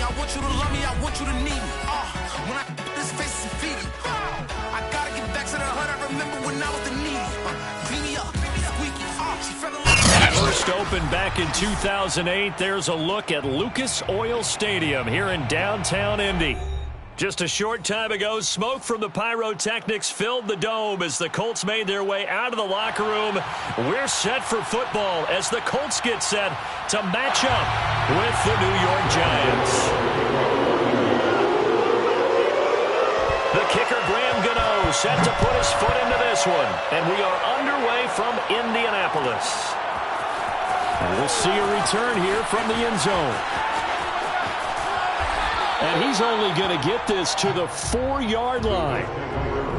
I want you to love me, I want you to need me. When I this face is feedy. I gotta get back to the hood. I remember when I was the needy. Clean me up, squeaky. She fell in love. First opened back in 2008. There's a look at Lucas Oil Stadium here in downtown Indy. Just a short time ago, smoke from the pyrotechnics filled the dome as the Colts made their way out of the locker room. We're set for football as the Colts get set to match up with the New York Giants. The kicker, Graham Gano, set to put his foot into this one. And we are underway from Indianapolis. And we'll see a return here from the end zone. And he's only going to get this to the 4-yard line.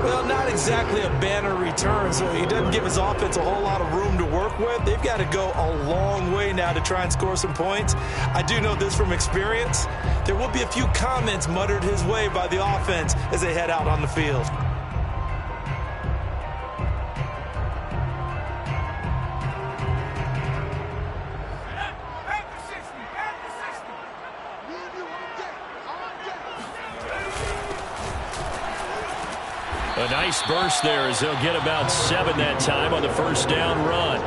Well, not exactly a banner return, so he doesn't give his offense a whole lot of room to work with. They've got to go a long way now to try and score some points. I do know this from experience. There will be a few comments muttered his way by the offense as they head out on the field. A nice burst there as they'll get about 7 that time on the first down run.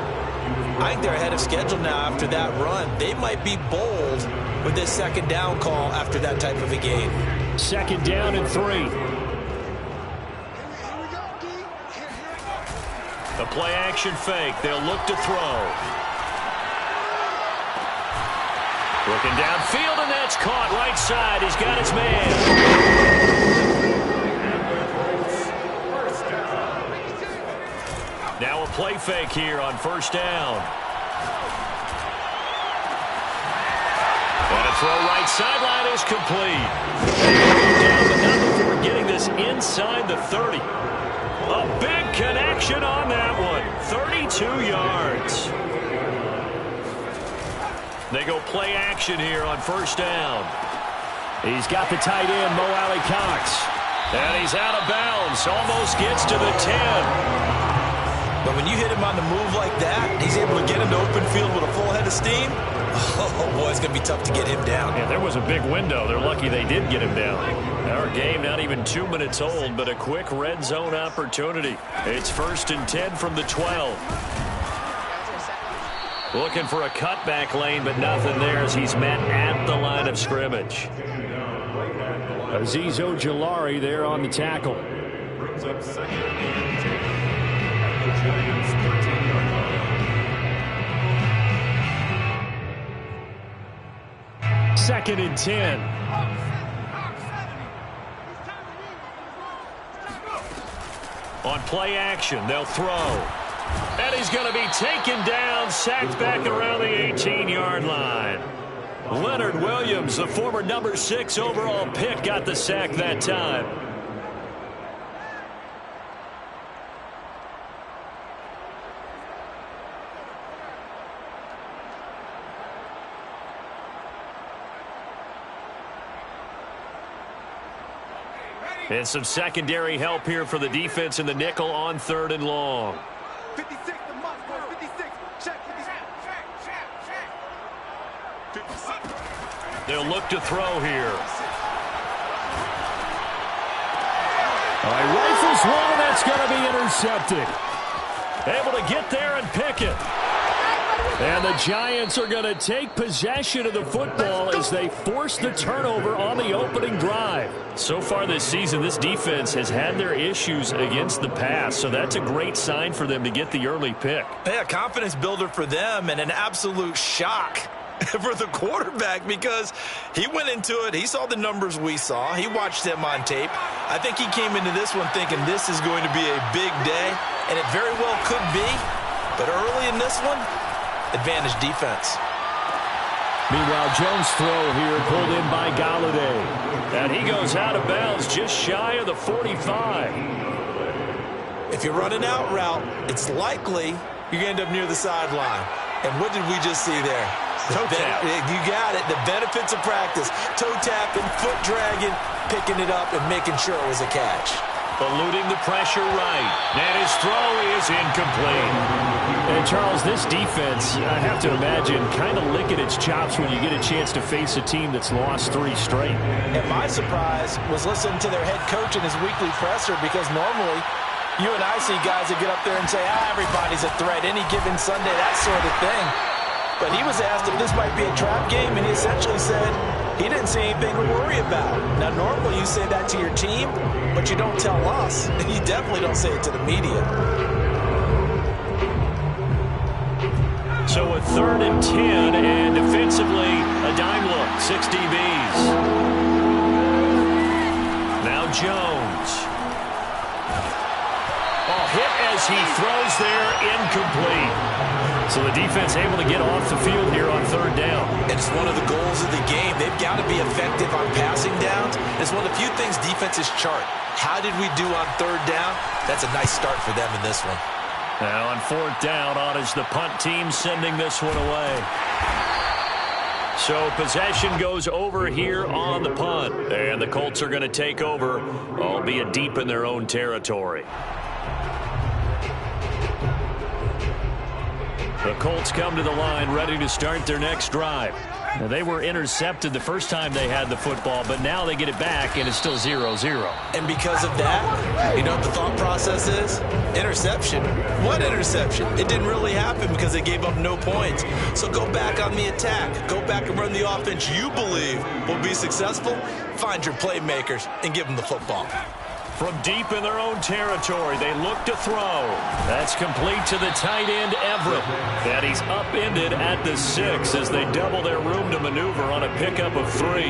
I think they're ahead of schedule now after that run. They might be bold with this second down call after that type of a game. Second down and 3. The play action fake. They'll look to throw. Looking downfield, and that's caught right side. He's got his man. Now a play fake here on first down. And a throw right sideline is complete. Down, but not before getting this inside the 30. A big connection on that one. 32 yards. They go play action here on first down. He's got the tight end, Mo Alley Cox. And he's out of bounds. Almost gets to the 10. But when you hit him on the move like that, he's able to get into open field with a full head of steam. Oh, boy, it's going to be tough to get him down. Yeah, there was a big window. They're lucky they did get him down. Our game not even 2 minutes old, but a quick red zone opportunity. It's 1st and 10 from the 12. Looking for a cutback lane, but nothing there as he's met at the line of scrimmage. Azeez Ojulari there on the tackle. Brings up second and 10. Giants 13-yard line. Second and 10. On play action, they'll throw. And he's going to be taken down, sacked back around the 18-yard line. Leonard Williams, the former number 6 overall pick, got the sack that time. And some secondary help here for the defense in the nickel on 3rd and long. 56 to Musk, 56. Check, 56. They'll look to throw here. All right, rifles one, and that's going to be intercepted. Able to get there and pick it. And the Giants are going to take possession of the football as they force the turnover on the opening drive. So far this season, this defense has had their issues against the pass, so that's a great sign for them to get the early pick. Yeah, confidence builder for them and an absolute shock for the quarterback because he went into it. He saw the numbers we saw. He watched them on tape. I think he came into this one thinking this is going to be a big day, and it very well could be. But early in this one, advantage defense. Meanwhile, Jones' throw here pulled in by Galladay. And he goes out of bounds just shy of the 45. If you run an out route, it's likely you're going to end up near the sideline. And what did we just see there? Toe tap. You got it. The benefits of practice. Toe tapping, foot dragging, picking it up, and making sure it was a catch. Eluding the pressure right. And his throw is incomplete. And Charles, this defense, I have to imagine, kind of licking its chops when you get a chance to face a team that's lost 3 straight. And my surprise was listening to their head coach in his weekly presser, because normally you and I see guys that get up there and say, everybody's a threat, any given Sunday, that sort of thing. But he was asked if this might be a trap game, and he essentially said he didn't see anything to worry about. Now, normally you say that to your team, but you don't tell us. You definitely don't say it to the media. So a 3rd and 10, and defensively, a dime look, 6 DBs. Now Jones. Hit as he throws there, incomplete. So the defense able to get off the field here on 3rd down. It's one of the goals of the game. They've got to be effective on passing downs. It's one of the few things defenses chart. How did we do on 3rd down? That's a nice start for them in this one. Now on 4th down, on is the punt team sending this one away. So possession goes over here on the punt. And the Colts are going to take over, albeit deep in their own territory. The Colts come to the line ready to start their next drive. Now, they were intercepted the first time they had the football, but now they get it back, and it's still 0-0. And because of that, you know what the thought process is? Interception. What interception? It didn't really happen because they gave up no points. So go back on the attack. Go back and run the offense you believe will be successful. Find your playmakers and give them the football. From deep in their own territory, they look to throw. That's complete to the tight end, Everett. And he's upended at the 6 as they double their room to maneuver on a pickup of 3.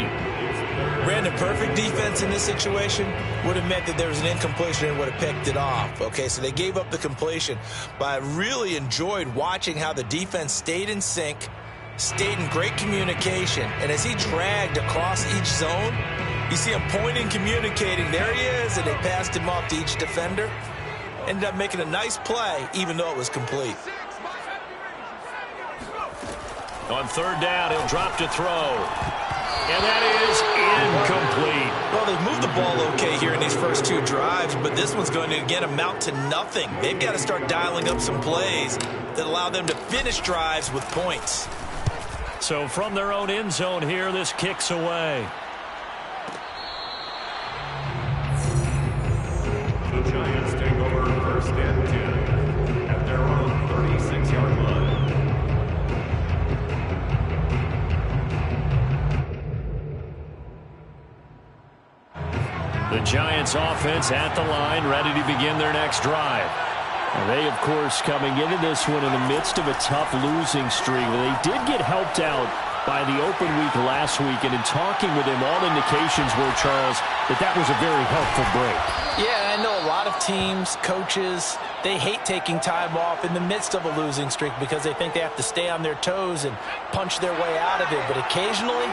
Brandon, perfect defense in this situation would have meant that there was an incompletion and would have picked it off. Okay, so they gave up the completion. But I really enjoyed watching how the defense stayed in sync, stayed in great communication. And as he dragged across each zone, you see him pointing, communicating. There he is, and they passed him off to each defender. Ended up making a nice play, even though it was complete. On 3rd down, he'll drop to throw. And that is incomplete. Well, they've moved the ball okay here in these first 2 drives, but this one's going to, again, amount to nothing. They've got to start dialing up some plays that allow them to finish drives with points. So from their own end zone here, this kicks away. The Giants take over 1st and 10 at their own 36-yard line. The Giants offense at the line, ready to begin their next drive. And they, of course, coming into this one in the midst of a tough losing streak. They did get helped out by the open week last week, and in talking with him, all indications were, Charles, that was a very helpful break. Yeah, I know a lot of teams, coaches, they hate taking time off in the midst of a losing streak because they think they have to stay on their toes and punch their way out of it. But occasionally,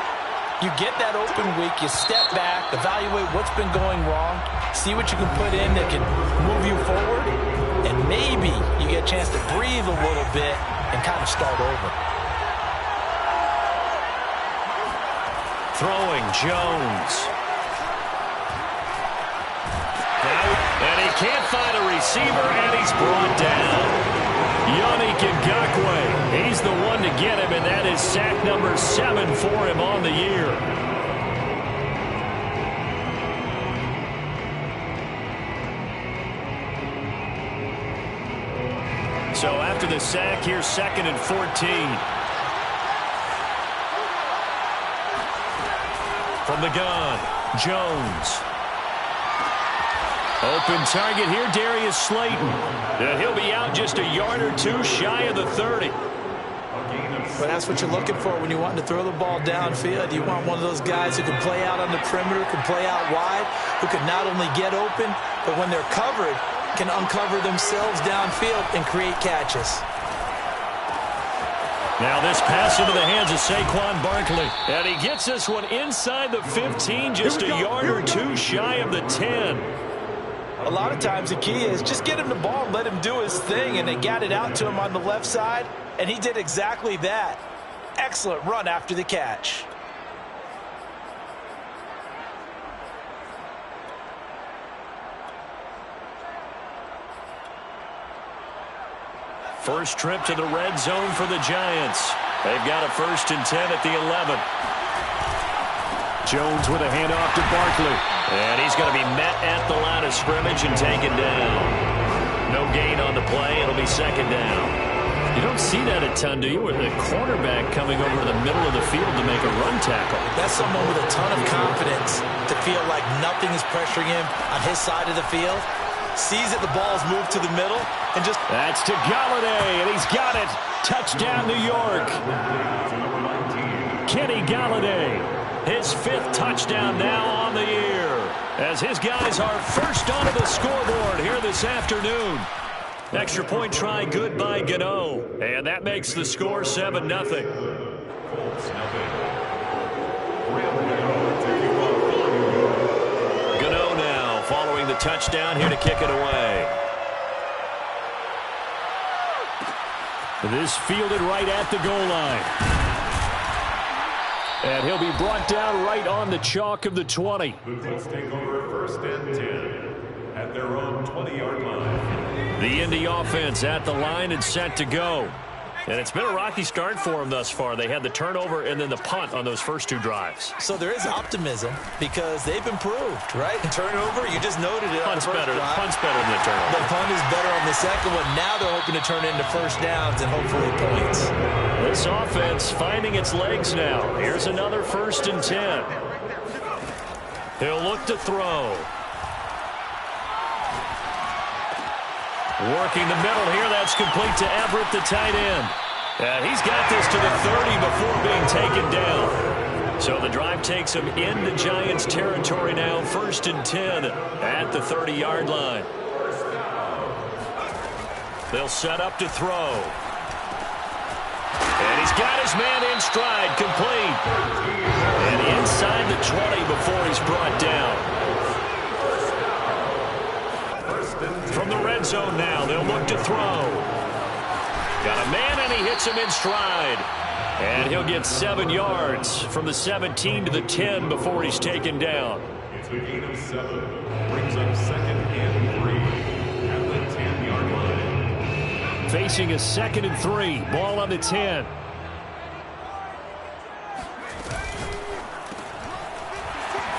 you get that open week, you step back, evaluate what's been going wrong, see what you can put in that can move you forward, and maybe you get a chance to breathe a little bit and kind of start over. Throwing, Jones. And he can't find a receiver, and he's brought down. Yannick Ngakoue, he's the one to get him, and that is sack number 7 for him on the year. So after the sack, here's 2nd and 14. From the gun, Jones. Open target here, Darius Slayton. And he'll be out just a yard or 2 shy of the 30. But that's what you're looking for when you want to throw the ball downfield. You want one of those guys who can play out on the perimeter, can play out wide, who can not only get open, but when they're covered, can uncover themselves downfield and create catches. Now this pass into the hands of Saquon Barkley. And he gets this one inside the 15, just a yard or 2 shy of the 10. A lot of times the key is just get him the ball and let him do his thing, and they got it out to him on the left side, and he did exactly that. Excellent run after the catch. First trip to the red zone for the Giants. They've got a 1st and 10 at the 11. Jones with a handoff to Barkley. And he's going to be met at the line of scrimmage and taken down. No gain on the play. It'll be 2nd down. You don't see that a ton, do you, with a cornerback coming over to the middle of the field to make a run tackle? That's someone with a ton of confidence to feel like nothing is pressuring him on his side of the field. Sees that the ball's moved to the middle and just... That's to Galladay, and he's got it. Touchdown, New York. Kenny Galladay, his 5th touchdown now on the year, as his guys are first onto the scoreboard here this afternoon. Extra point try good by Gano, and that makes the score 7-0. Gano now following the touchdown here to kick it away. This fielded right at the goal line. And he'll be brought down right on the chalk of the 20. Let's take over 1st and 10 at their own 20-yard line. The Indy offense at the line and set to go. And it's been a rocky start for them thus far. They had the turnover and then the punt on those first 2 drives. So there is optimism because they've improved, right? And turnover, you just noted it. Punt's better than the turnover. The punt is better on the second one. Now they're hoping to turn it into 1st downs and hopefully points. This offense finding its legs now. Here's another 1st and 10. He'll look to throw. Working the middle here. That's complete to Everett, the tight end. And he's got this to the 30 before being taken down. So the drive takes him into Giants territory now. 1st and 10 at the 30-yard line. They'll set up to throw. And he's got his man in stride, complete. And inside the 20 before he's brought down. From the red zone now, they'll look to throw. Got a man, and he hits him in stride. And he'll get 7 yards from the 17 to the 10 before he's taken down. It's a gain of 7. Brings up 2nd and 3 at the 10-yard line. Facing a 2nd and 3. Ball on the 10.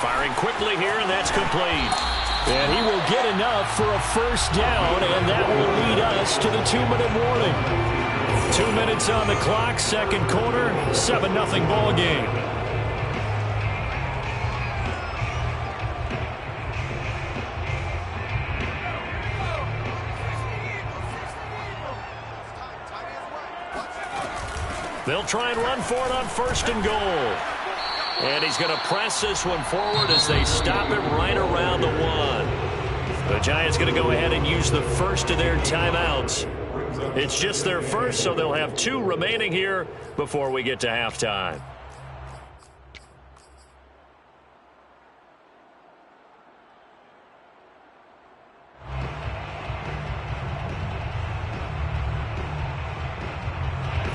Firing quickly here, and that's complete. And he will get enough for a 1st down, and that will lead us to the 2-minute warning. 2 minutes on the clock, 2nd quarter, 7-0 ball game. They'll try and run for it on 1st and goal. And he's going to press this one forward as they stop it right around the 1. The Giants going to go ahead and use the first of their timeouts. It's just their first, so they'll have 2 remaining here before we get to halftime.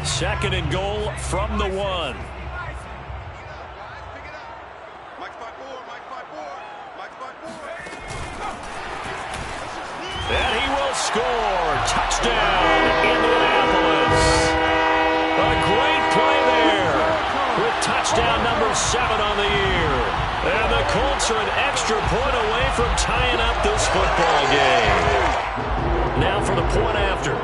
Second and goal from the 1. And he will score. Touchdown, Indianapolis. A great play there with touchdown number 7 on the year. And the Colts are an extra point away from tying up this football game. Now for the point after.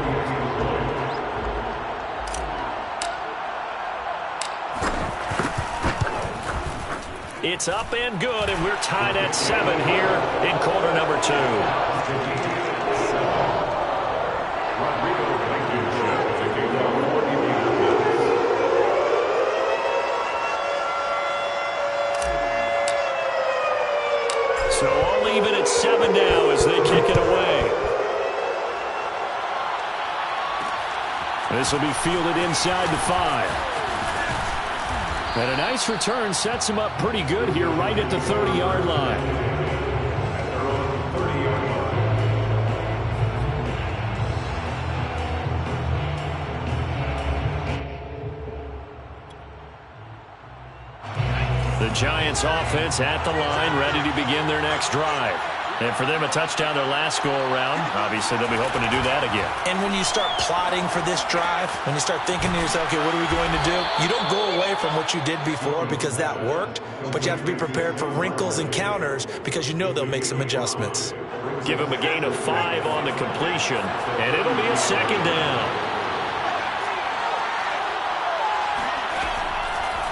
It's up and good, and we're tied at 7 here in quarter number 2. So all even at 7 now as they kick it away. This will be fielded inside the 5. And a nice return sets him up pretty good here right at the 30-yard line. The Giants offense at the line, ready to begin their next drive. And for them, a touchdown their last go-around. Obviously, they'll be hoping to do that again. And when you start plotting for this drive, when you start thinking to yourself, okay, what are we going to do? You don't go away from what you did before because that worked, but you have to be prepared for wrinkles and counters because you know they'll make some adjustments. Give him a gain of 5 on the completion, and it'll be a second down.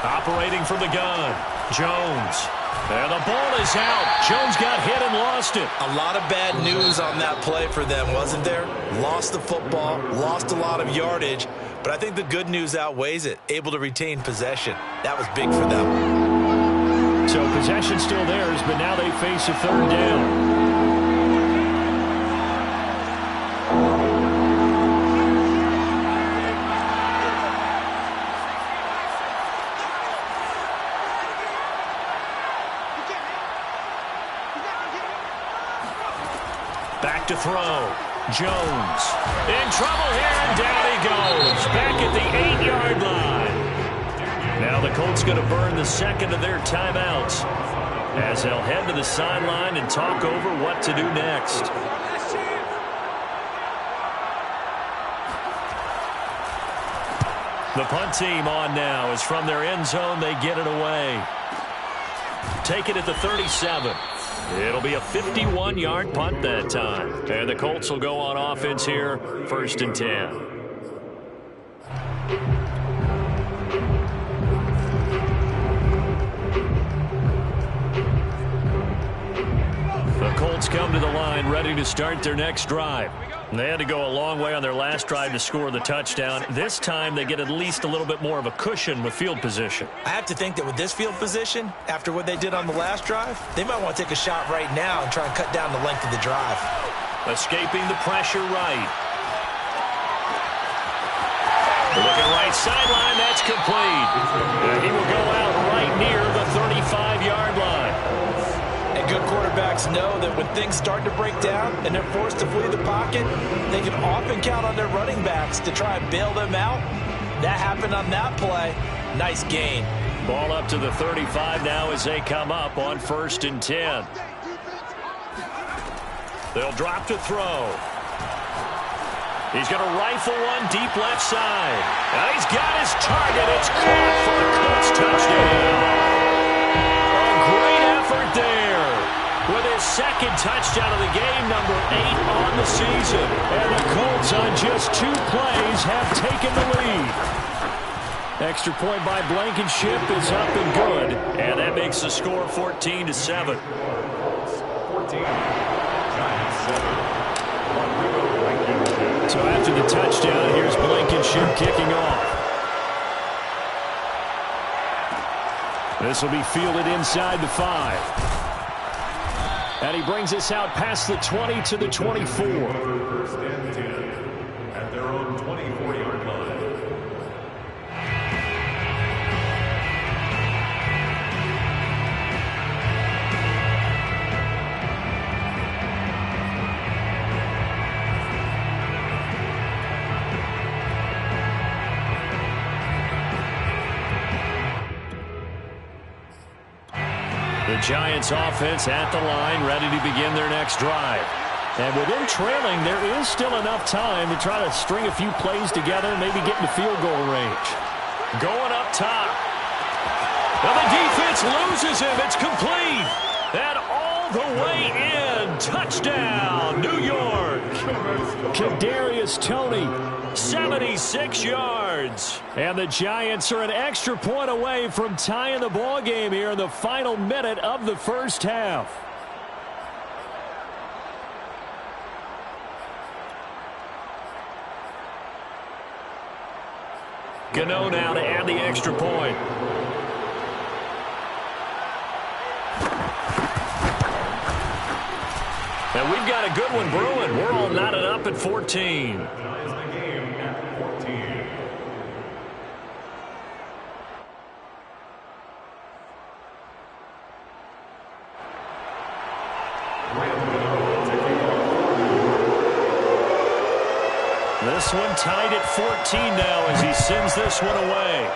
Operating from the gun, Jones. And the ball is out. Jones got hit and lost it. A lot of bad news on that play for them, wasn't there? Lost the football, lost a lot of yardage, but I think the good news outweighs it. Able to retain possession. That was big for them. So possession still theirs, but now they face a third down. Back to throw. Jones in trouble here, and down he goes. Back at the 8-yard line. Now the Colts going to burn the second of their timeouts as they'll head to the sideline and talk over what to do next. The punt team on now is from their end zone. They get it away. Take it at the 37. It'll be a 51-yard punt that time. And the Colts will go on offense here, 1st and 10. The Colts come to the line ready to start their next drive. They had to go a long way on their last drive to score the touchdown. This time they get at least a little bit more of a cushion with field position. I have to think that with this field position, after what they did on the last drive, they might want to take a shot right now and try and cut down the length of the drive. Escaping the pressure right. Looking right sideline, that's complete. He will go out right near the 35-yard line. And good quarterbacks know that when things start to break down and they're forced to flee the pocket, they can often count on their running backs to try and bail them out. That happened on that play. Nice gain. Ball up to the 35 now as they come up on 1st and 10. They'll drop to throw. He's going to rifle one deep left side. And he's got his target. It's caught for a Colts touchdown. A great effort there with his second touchdown of the game, number 8 on the season. And the Colts on just 2 plays have taken the lead. Extra point by Blankenship is up and good. And that makes the score 14-7. 14. Giants 7. So after the touchdown, here's Blankenship kicking off. This will be fielded inside the 5. And he brings us out past the 20 to the 24. 1st and 10 at their own 24-yard line. The Giants offense at the line, ready to begin their next drive. And with them trailing, there is still enough time to try to string a few plays together and maybe get into field goal range. Going up top. Well, the defense loses him. It's complete. And all the way in. Touchdown, New York. Kadarius Toney, 76 yards. And the Giants are an extra point away from tying the ball game here in the final minute of the first half. Gano now to add the extra point. And we've got a good one brewing. We're all knotted up at 14. Ties the game at 14. This one tied at 14 now as he sends this one away.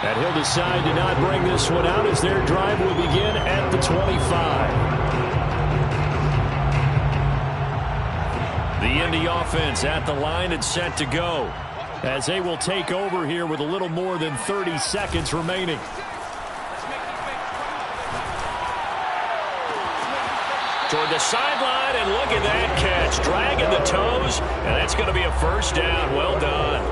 And he'll decide to not bring this one out as their drive will begin at the 25. The Indy offense at the line and set to go as they will take over here with a little more than 30 seconds remaining. Toward the sideline, and look at that catch. Dragging the toes, and that's going to be a first down. Well done.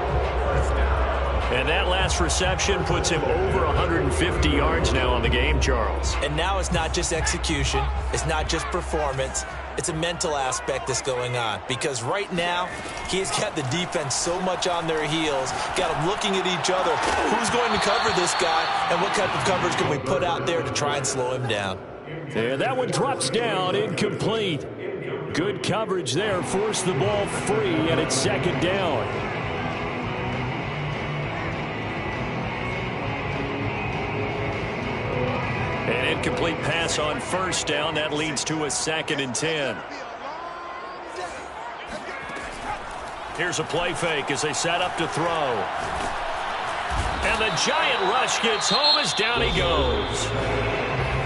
And that last reception puts him over 150 yards now on the game, Charles. And now it's not just execution. It's not just performance. It's a mental aspect that's going on. Because right now, he's got the defense so much on their heels, got them looking at each other. Who's going to cover this guy, and what type of coverage can we put out there to try and slow him down? And that one drops down, incomplete. Good coverage there, forced the ball free, and it's second down. An incomplete pass on first down. That leads to a 2nd and 10. Here's a play fake as they set up to throw. And the giant rush gets home as down he goes.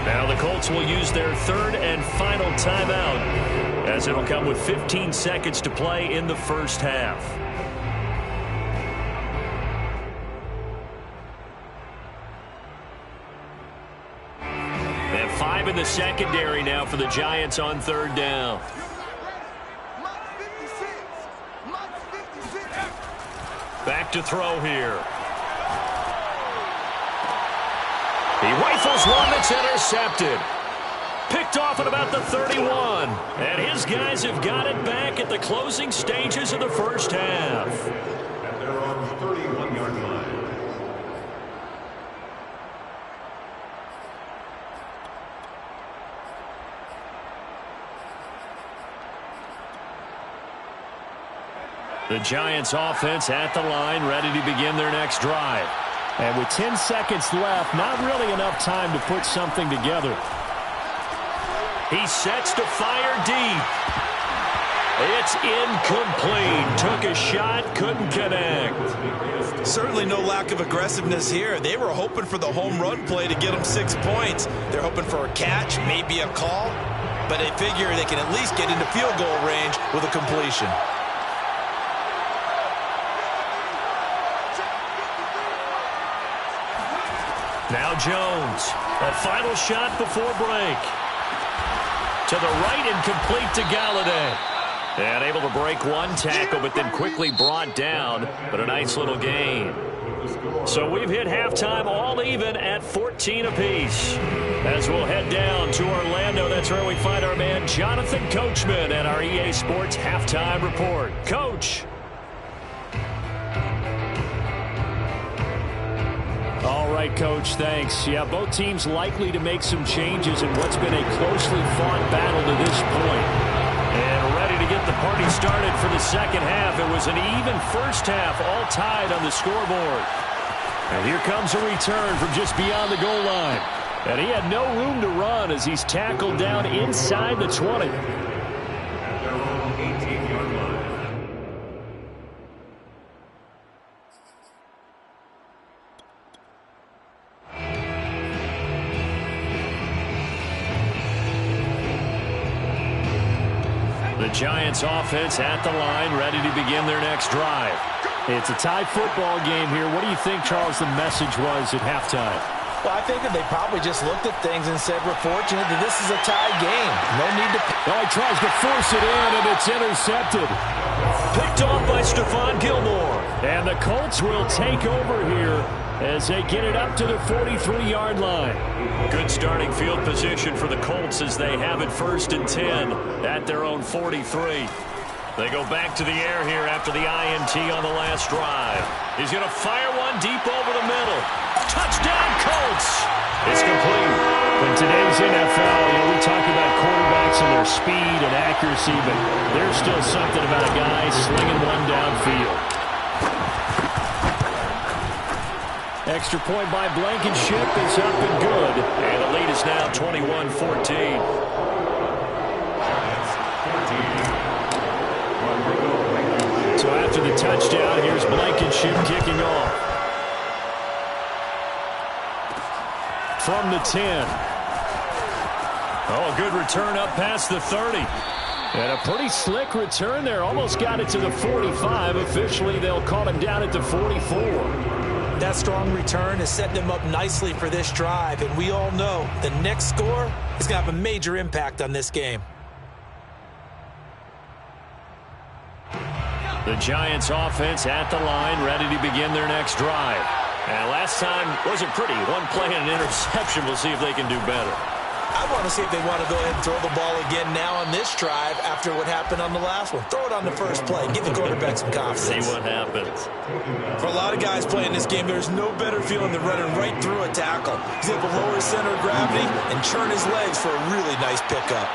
Now the Colts will use their 3rd and final timeout as it'll come with 15 seconds to play in the first half. They have 5 in the secondary now for the Giants on 3rd down. Back to throw here. He rifles one that's intercepted. Picked off at about the 31. And his guys have got it back at the closing stages of the first half. And they're on the 31-yard line. The Giants offense at the line, ready to begin their next drive. And with 10 seconds left, not really enough time to put something together. He sets to fire deep. It's incomplete. Took a shot, couldn't connect. Certainly no lack of aggressiveness here. They were hoping for the home run play to get them 6 points. They're hoping for a catch, maybe a call, but they figure they can at least get into field goal range with a completion. Now Jones, a final shot before break. To the right and complete to Galladay. And able to break one tackle, but then quickly brought down. But a nice little gain. So we've hit halftime all even at 14 apiece. As we'll head down to Orlando, that's where we find our man Jonathan Coachman at our EA Sports Halftime Report. Coach. All right, Coach, thanks. Yeah, both teams likely to make some changes in what's been a closely fought battle to this point. And ready to get the party started for the second half. It was an even first half, all tied on the scoreboard. And here comes a return from just beyond the goal line. And he had no room to run as he's tackled down inside the 20. At their own 18-yard line. The Giants offense at the line, ready to begin their next drive. It's a tie football game here. What do you think, Charles, the message was at halftime? Well, I think that they probably just looked at things and said, we're fortunate that this is a tie game. No need to... Oh, he tries to force it in, and it's intercepted. Picked off by Stephon Gilmore. And the Colts will take over here as they get it up to the 43-yard line. Good starting field position for the Colts as they have it 1st and 10 at their own 43. They go back to the air here after the INT on the last drive. He's going to fire one deep over the middle. Touchdown, Colts! It's complete. In today's NFL, we talk about quarterbacks and their speed and accuracy, but there's still something about a guy slinging one downfield. Extra point by Blankenship is up and good. And the lead is now 21-14. So after the touchdown, here's Blankenship kicking off. from the 10. Oh, a good return up past the 30. And a pretty slick return there. Almost got it to the 45. Officially, they'll call him down at the 44. That strong return is setting them up nicely for this drive. And we all know the next score is going to have a major impact on this game. The Giants offense at the line, ready to begin their next drive. And last time wasn't pretty. One play and an interception. We'll see if they can do better. I want to see if they want to go ahead and throw the ball again now on this drive after what happened on the last one. Throw it on the first play. Give the quarterback some confidence. See what happens. For a lot of guys playing this game, there's no better feeling than running right through a tackle. He's able to lower his center of gravity and churn his legs for a really nice pickup.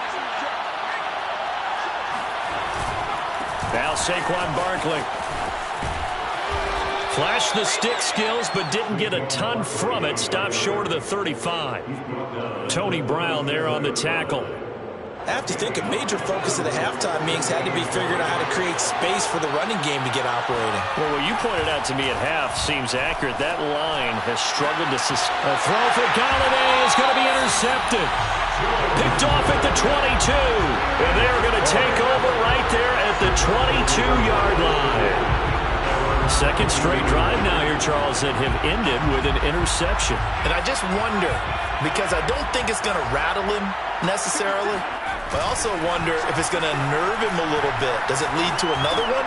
Now Saquon Barkley. Flashed the stick skills, but didn't get a ton from it. Stopped short of the 35. Tony Brown there on the tackle. I have to think a major focus of the halftime meetings had to be figuring out how to create space for the running game to get operating. Well, what you pointed out to me at half seems accurate. That line has struggled to sustain. A throw for Galladay is going to be intercepted. Picked off at the 22. And they're going to take over right there at the 22-yard line. Second straight drive now here, Charles, that have ended with an interception. And I just wonder, because I don't think it's going to rattle him necessarily, but I also wonder if it's going to nerve him a little bit. Does it lead to another one?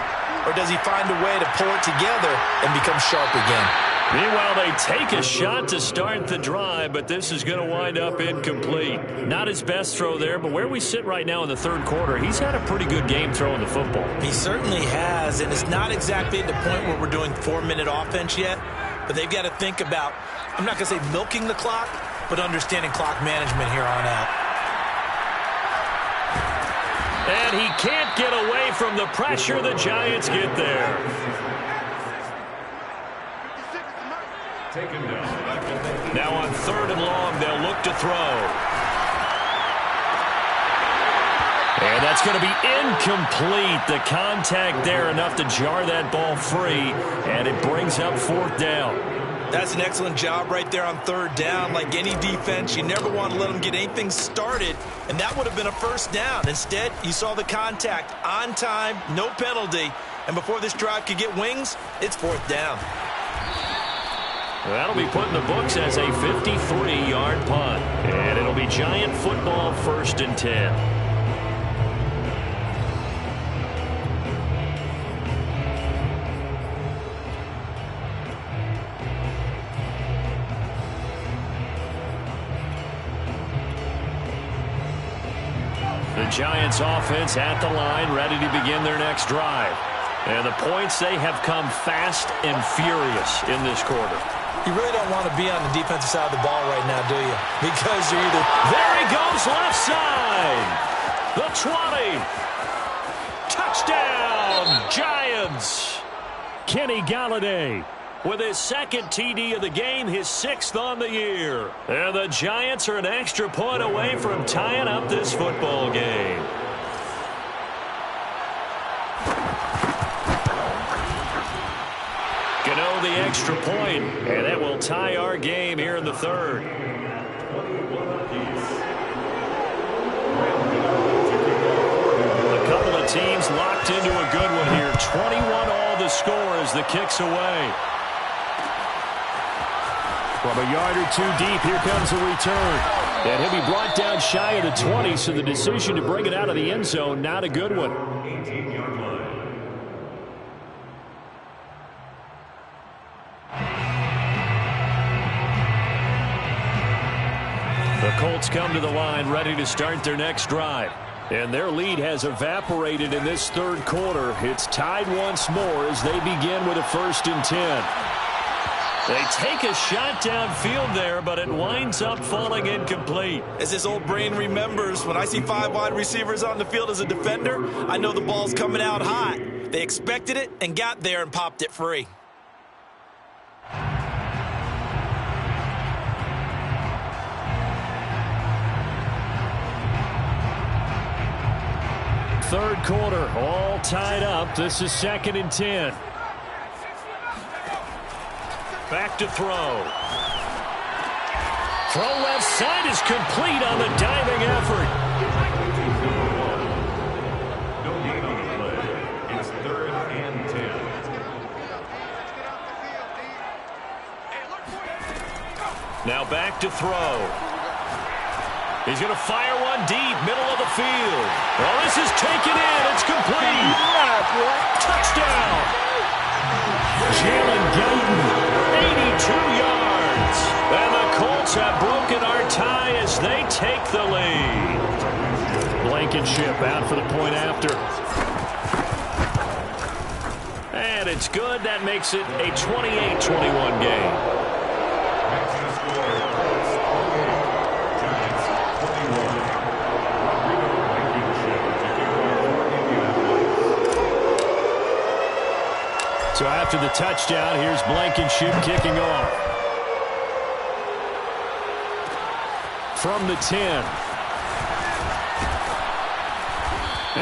Or does he find a way to pull it together and become sharp again? Meanwhile, they take a shot to start the drive, but this is going to wind up incomplete. Not his best throw there, but where we sit right now in the third quarter, he's had a pretty good game throwing the football. He certainly has, and it's not exactly at the point where we're doing 4-minute offense yet, but they've got to think about, I'm not going to say milking the clock, but understanding clock management here on out. And he can't get away from the pressure. The Giants get there. Now on 3rd and long, they'll look to throw. And that's going to be incomplete. The contact there enough to jar that ball free, and it brings up 4th down. That's an excellent job right there on 3rd down. Like any defense, you never want to let them get anything started, and that would have been a 1st down. Instead, you saw the contact on time, no penalty, and before this drive could get wings, it's 4th down. That'll be put in the books as a 53-yard punt, and it'll be Giant football 1st and 10. The Giants offense at the line, ready to begin their next drive. And the points, they have come fast and furious in this quarter. You really don't want to be on the defensive side of the ball right now, do you? Because you're either... There he goes, left side. The 20. Touchdown, Giants. Kenny Galladay with his 2nd TD of the game, his 6th on the year. And the Giants are an extra point away from tying up this football game. Gano the extra point, and that will tie our game here in the 3rd. A couple of teams locked into a good one here. 21 all the score as the kick's away. From a yard or 2 deep, here comes a return. And he'll be brought down shy of the 20, so the decision to bring it out of the end zone, not a good one. 18-yard line. The Colts come to the line ready to start their next drive. And their lead has evaporated in this 3rd quarter. It's tied once more as they begin with a 1st and 10. They take a shot downfield there, but it winds up falling incomplete. As this old brain remembers, when I see 5 wide receivers on the field as a defender, I know the ball's coming out hot. They expected it and got there and popped it free. Third quarter, all tied up. This is 2nd and 10. Back to throw. Throw left side is complete on the diving effort. No gain on the play. It's 3rd and 10. Now back to throw. He's going to fire one deep, middle of the field. Well, this is taken in. It's complete. Touchdown. Jalen Guyton, 82 yards. And the Colts have broken our tie as they take the lead. Blankenship out for the point after. And it's good. That makes it a 28-21 game. So after the touchdown, here's Blankenship kicking off. From the 10.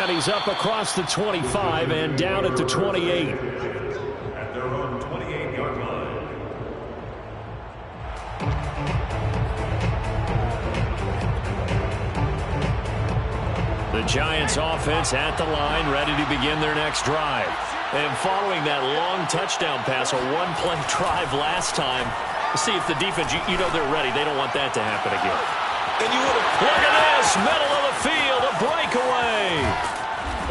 And he's up across the 25 and down at the 28. At their own 28-yard line. The Giants offense at the line, ready to begin their next drive. And following that long touchdown pass, a one-play drive last time, see if the defense, you know they're ready. They don't want that to happen again. And you would have... Look at this, middle of the field, a breakaway.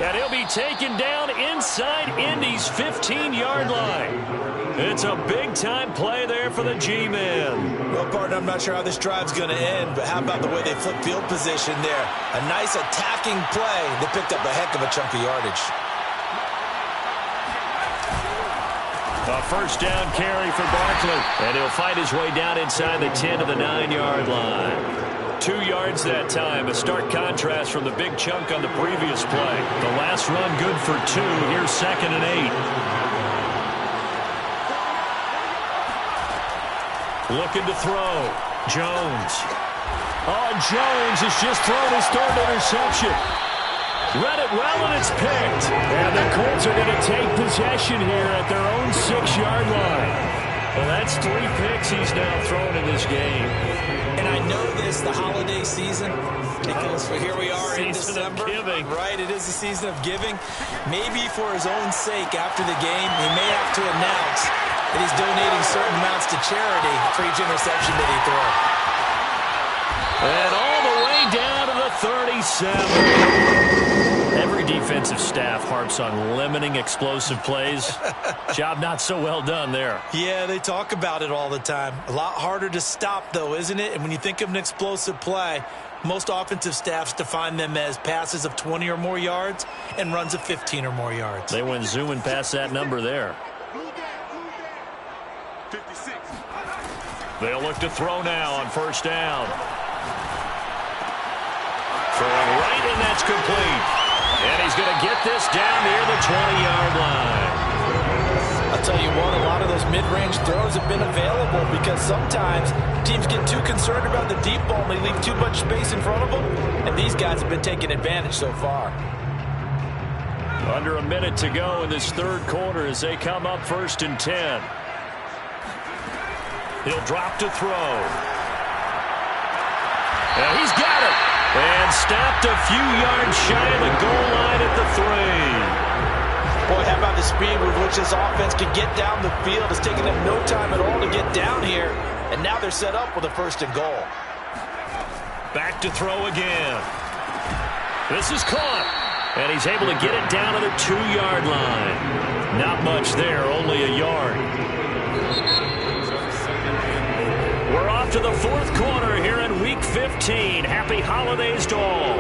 And he'll be taken down inside Indy's 15-yard line. It's a big-time play there for the G-men. Well, partner, I'm not sure how this drive's going to end, but how about the way they flip field position there? A nice attacking play. They picked up a heck of a chunk of yardage. A first down carry for Barkley. And he'll fight his way down inside the 10 to the 9-yard line. 2 yards that time. A stark contrast from the big chunk on the previous play. The last run good for 2. Here's 2nd and 8. Looking to throw. Jones. Oh, Jones has just thrown his 3rd interception. Read it well, and it's picked. And the Colts are going to take possession here at their own 6-yard line. Well, that's 3 picks he's now thrown in this game. And I know this, the holiday season, because here we are in December. Giving. Right, it is the season of giving. Maybe for his own sake after the game, he may have to announce that he's donating certain amounts to charity for each interception that he throws. And all the way down to the 37. Every defensive staff harps on limiting explosive plays. Job not so well done there. Yeah, they talk about it all the time. A lot harder to stop, though, isn't it? And when you think of an explosive play, most offensive staffs define them as passes of 20 or more yards and runs of 15 or more yards. They went zooming past that number there. They'll look to throw now on first down. Throwing right, and that's complete. And he's going to get this down near the 20-yard line. I'll tell you what, a lot of those mid-range throws have been available because sometimes teams get too concerned about the deep ball and they leave too much space in front of them, and these guys have been taking advantage so far. Under a minute to go in this 3rd quarter as they come up 1st and 10. He'll drop to throw. And he's got it. And stopped a few yards shy of the goal line at the 3. Boy, how about the speed with which this offense can get down the field? It's taken them no time at all to get down here. And now they're set up with a 1st and goal. Back to throw again. This is caught. And he's able to get it down to the 2-yard line. Not much there, only a yard. We're off to the 4th quarter here in Week 15. Happy holidays to all.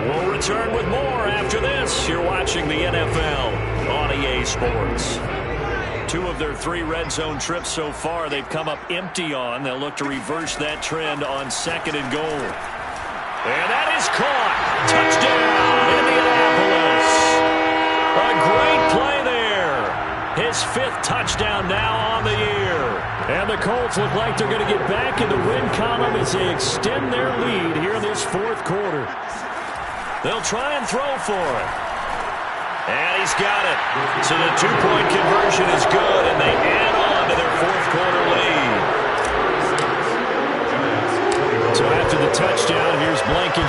We'll return with more after this. You're watching the NFL on EA Sports. 2 of their 3 red zone trips so far they've come up empty on. They'll look to reverse that trend on 2nd and goal. And that is caught. Touchdown, Indianapolis. A great play there. His 5th touchdown now on the year. And the Colts look like they're going to get back in the win column as they extend their lead here in this 4th quarter. They'll try and throw for it. And he's got it. So the 2-point conversion is good, and they add on to their 4th quarter lead.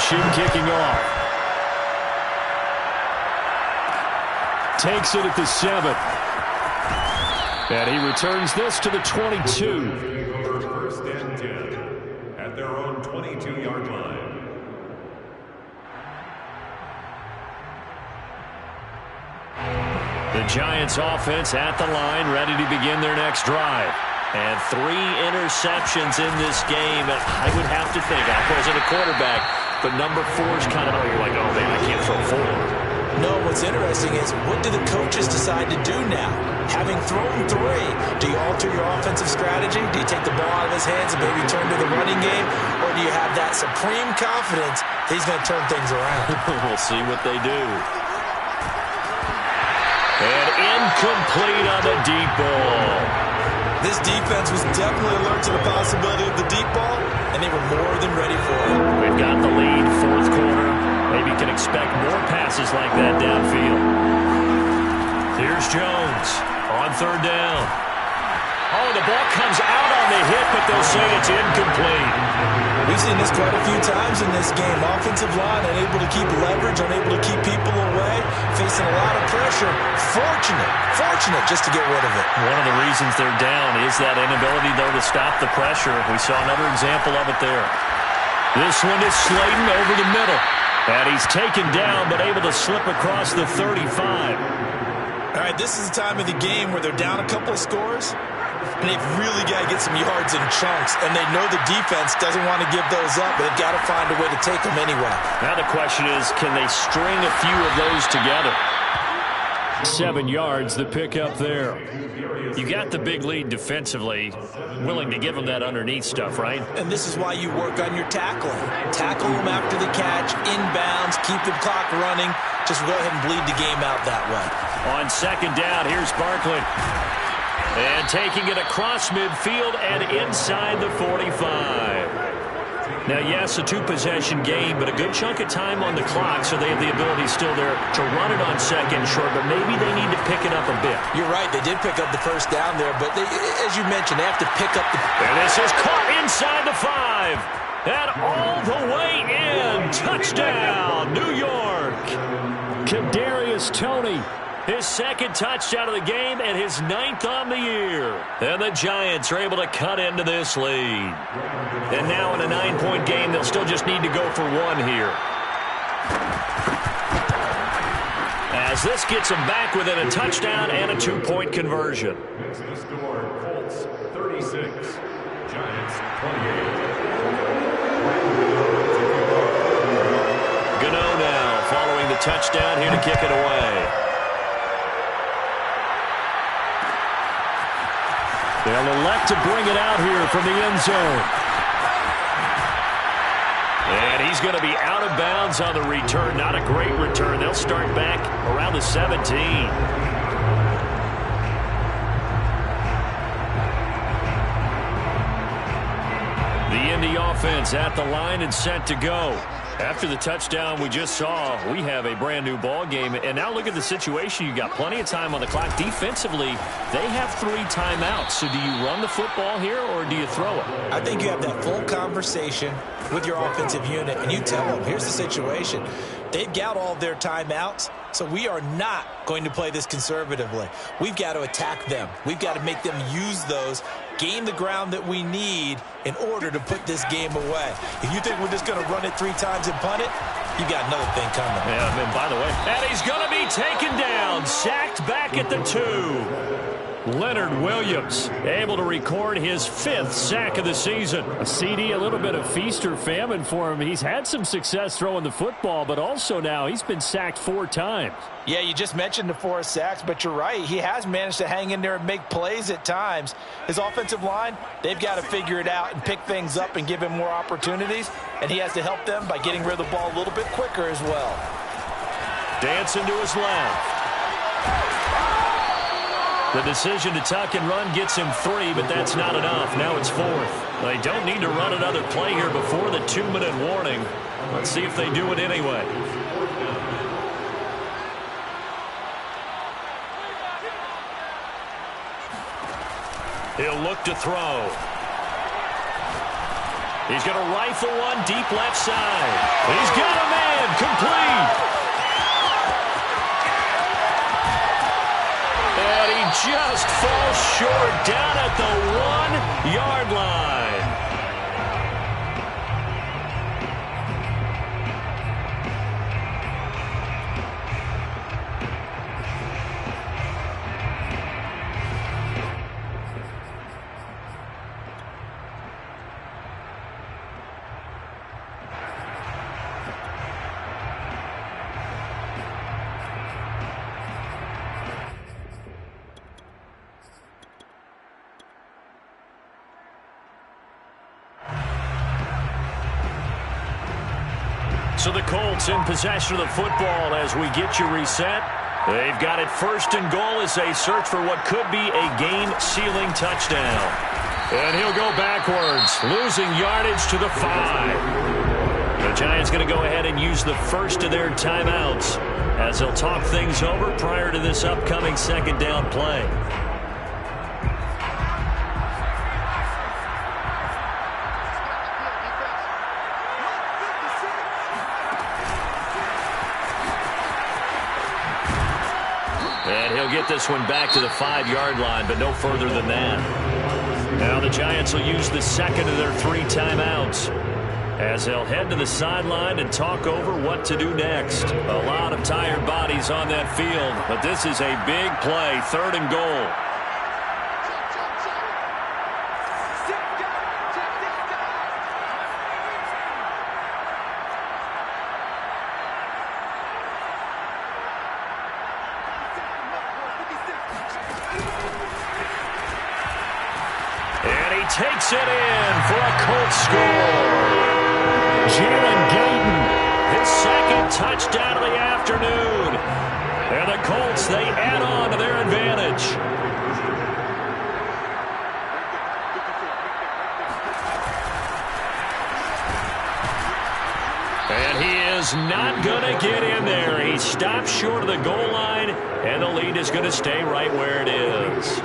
possession kicking off. Takes it at the 7. And he returns this to the 22. First and 10 at their own 22-yard line. The Giants offense at the line, ready to begin their next drive. And 3 interceptions in this game. I would have to think, I wasn't a quarterback, but number 4 is kind of, you're like, oh man, I can't throw 4. No, what's interesting is, what do the coaches decide to do now? Having thrown 3, do you alter your offensive strategy? Do you take the ball out of his hands and maybe turn to the running game? Or do you have that supreme confidence that he's going to turn things around? We'll see what they do. And incomplete on the deep ball. This defense was definitely alert to the possibility of the deep ball, and they were more than ready for it. We've got the lead, 4th quarter. Maybe you can expect more passes like that downfield. Here's Jones on 3rd down. Oh, the ball comes out on the hit, but they'll say it's incomplete. We've seen this quite a few times in this game. Offensive line unable to keep leverage, unable to keep people away, facing a lot of pressure. Fortunate just to get rid of it. One of the reasons they're down is that inability, though, to stop the pressure. We saw another example of it there. This one is Slayton over the middle. And he's taken down, but able to slip across the 35. All right, this is the time of the game where they're down a couple of scores, and they've really got to get some yards in chunks, and they know the defense doesn't want to give those up, but they've got to find a way to take them anyway. Now the question is, can they string a few of those together? 7 yards, the pickup there. You got the big lead defensively, willing to give them that underneath stuff, right? And this is why you work on your tackling. Tackle them after the catch, inbounds, keep the clock running. Just go ahead and bleed the game out that way. On 2nd down, here's Barkley. And taking it across midfield and inside the 45. Now, yes, a 2-possession game, but a good chunk of time on the clock, so they have the ability still there to run it on 2nd short, but maybe they need to pick it up a bit. You're right. They did pick up the 1st down there, but they, as you mentioned, they have to pick up the... And this is caught inside the 5. And all the way in. Touchdown, New York. Kadarius Toney. His 2nd touchdown of the game and his 9th on the year. And the Giants are able to cut into this lead. And now in a 9-point game, they'll still just need to go for 1 here. As this gets them back within a touchdown and a 2-point conversion. Next to score, Colts 36, Giants 28. Gano now following the touchdown here to kick it away. They'll elect to bring it out here from the end zone. And he's going to be out of bounds on the return. Not a great return. They'll start back around the 17. The Indy offense at the line and set to go. After the touchdown we just saw, we have a brand new ball game. And now look at the situation. You got plenty of time on the clock. Defensively, they have 3 timeouts. So do you run the football here or do you throw it? I think you have that full conversation with your offensive unit, and you tell them, here's the situation. They've got all their timeouts, so we are not going to play this conservatively. We've got to attack them. We've got to make them use those, gain the ground that we need in order to put this game away. If you think we're just going to run it 3 times and punt it, you got another thing coming. Yeah, and by the way, and he's going to be taken down, sacked back at the 2. Leonard Williams able to record his 5th sack of the season. A CD, a little bit of feast or famine for him. He's had some success throwing the football, but also now he's been sacked 4 times. Yeah, you just mentioned the 4 sacks, but you're right. He has managed to hang in there and make plays at times. His offensive line, they've got to figure it out and pick things up and give him more opportunities, and he has to help them by getting rid of the ball a little bit quicker as well. Dancing to his left. The decision to tuck and run gets him 3, but that's not enough. Now it's 4th. They don't need to run another play here before the 2-minute warning. Let's see if they do it anyway. He'll look to throw. He's going to rifle one deep left side. He's got a man. Complete. And he just falls short down at the 1-yard line. So the Colts in possession of the football as we get you reset. They've got it first and goal as they search for what could be a game-sealing touchdown. And he'll go backwards, losing yardage to the 5. The Giants going to go ahead and use the first of their timeouts as they'll talk things over prior to this upcoming second down play. And he'll get this one back to the 5-yard line, but no further than that. Now the Giants will use the second of their 3 timeouts as they'll head to the sideline and talk over what to do next. A lot of tired bodies on that field, but this is a big play, 3rd and goal. Takes it in for a Colts score. Jalen Guyton, his 2nd touchdown of the afternoon. And the Colts, they add on to their advantage. And he is not going to get in there. He stops short of the goal line, and the lead is going to stay right where it is.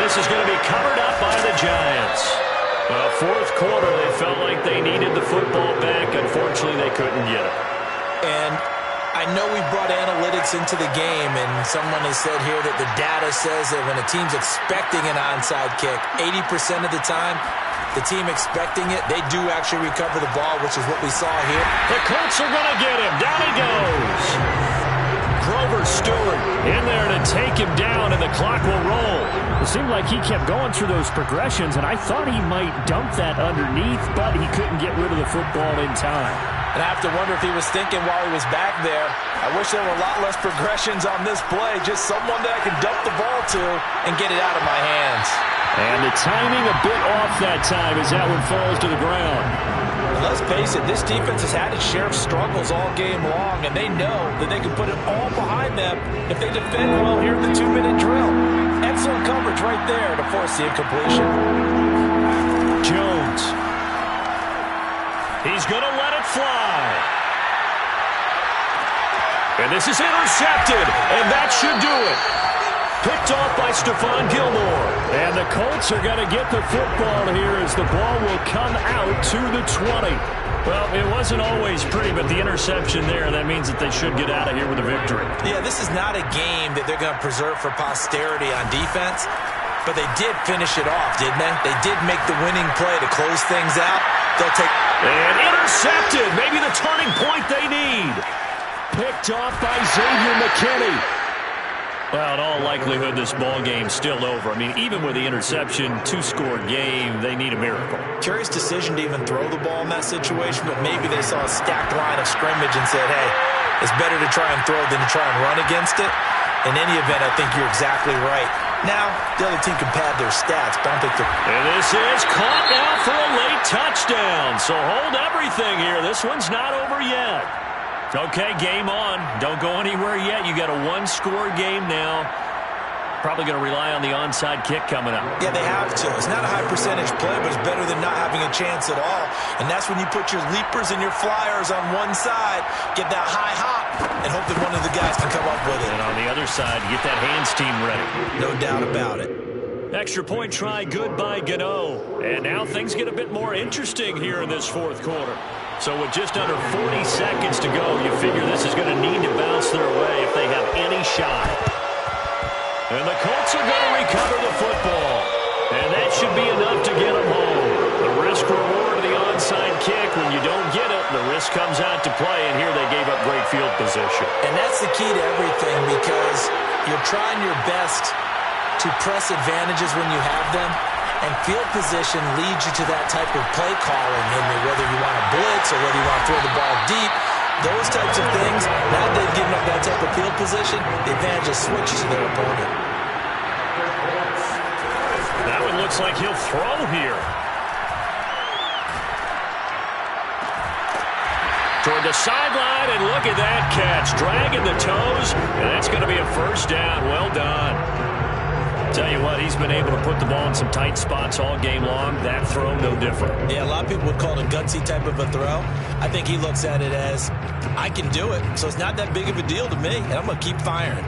This is going to be covered up by the Giants. 4th quarter, they felt like they needed the football back. Unfortunately, they couldn't get it. And I know we brought analytics into the game, and someone has said here that the data says that when a team's expecting an onside kick, 80% of the time, the team expecting it, they do actually recover the ball, which is what we saw here. The Colts are going to get him. Down he goes. Grover Stewart in there to take him down, and the clock will roll. It seemed like he kept going through those progressions, and I thought he might dump that underneath, but he couldn't get rid of the football in time. And I have to wonder if he was thinking while he was back there, I wish there were a lot less progressions on this play, just someone that I can dump the ball to and get it out of my hands. And the timing a bit off that time as that one falls to the ground. Let's face it, this defense has had its share of struggles all game long, and they know that they can put it all behind them if they defend well here in the 2-minute drill. Excellent coverage right there to force the incompletion. Jones. He's going to let it fly. And this is intercepted, and that should do it. Picked off by Stephon Gilmore. And the Colts are going to get the football here as the ball will come out to the 20. Well, it wasn't always pretty, but the interception there, that means that they should get out of here with a victory. Yeah, this is not a game that they're going to preserve for posterity on defense, but they did finish it off, didn't they? They did make the winning play to close things out. They'll take... And intercepted. Maybe the turning point they need. Picked off by Xavier McKinney. Well, in all likelihood, this ball game's still over. I mean, even with the interception, 2-score game, they need a miracle. Curious decision to even throw the ball in that situation, but maybe they saw a stacked line of scrimmage and said, hey, it's better to try and throw than to try and run against it. In any event, I think you're exactly right. Now, the other team can pad their stats, but I don't think they're... And this is caught now for a late touchdown. So hold everything here. This one's not over yet. Okay, game on. Don't go anywhere yet. You got a 1-score game now. Probably going to rely on the onside kick coming up. Yeah, they have to. It's not a high percentage play, but it's better than not having a chance at all. And that's when you put your leapers and your flyers on one side, get that high hop, and hope than one of the guys can come up with it. And on the other side, get that hands team ready. No doubt about it. Extra point try, good by Gano. And now things get a bit more interesting here in this fourth quarter. So with just under 40 seconds to go, you figure this is going to need to bounce their way if they have any shot. And the Colts are going to recover the football. And that should be enough to get them home. The risk-reward of the onside kick, when you don't get it, the risk comes out to play, and here they gave up great field position. And that's the key to everything, because you're trying your best to press advantages when you have them, and field position leads you to that type of play calling, whether you want to blitz or whether you want to throw the ball deep. Those types of things, now that they've given up that type of field position, the advantage just switches to their opponent. That one looks like he'll throw here. Toward the sideline, and look at that catch. Dragging the toes, and that's going to be a first down. Well done. Tell you what, he's been able to put the ball in some tight spots all game long. That throw, no different. Yeah, a lot of people would call it a gutsy type of a throw. I think he looks at it as, I can do it, so it's not that big of a deal to me, and I'm going to keep firing.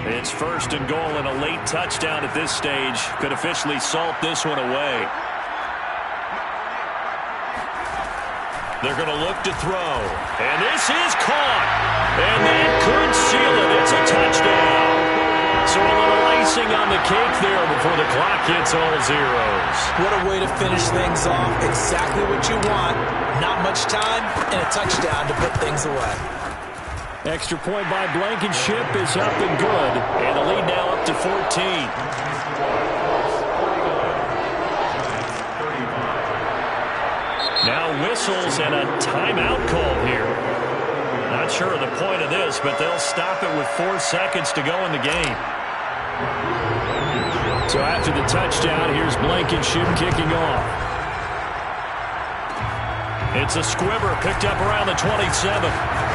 It's first and goal, and a late touchdown at this stage could officially salt this one away. They're going to look to throw. And this is caught. And that could seal it. It's a touchdown. So a little icing on the cake there before the clock hits all zeros. What a way to finish things off. Exactly what you want. Not much time and a touchdown to put things away. Extra point by Blankenship is up and good. And the lead now up to 14. Now whistles and a timeout call here. Not sure of the point of this, but they'll stop it with 4 seconds to go in the game. So after the touchdown, here's Blankenship kicking off. It's a squibber picked up around the 27.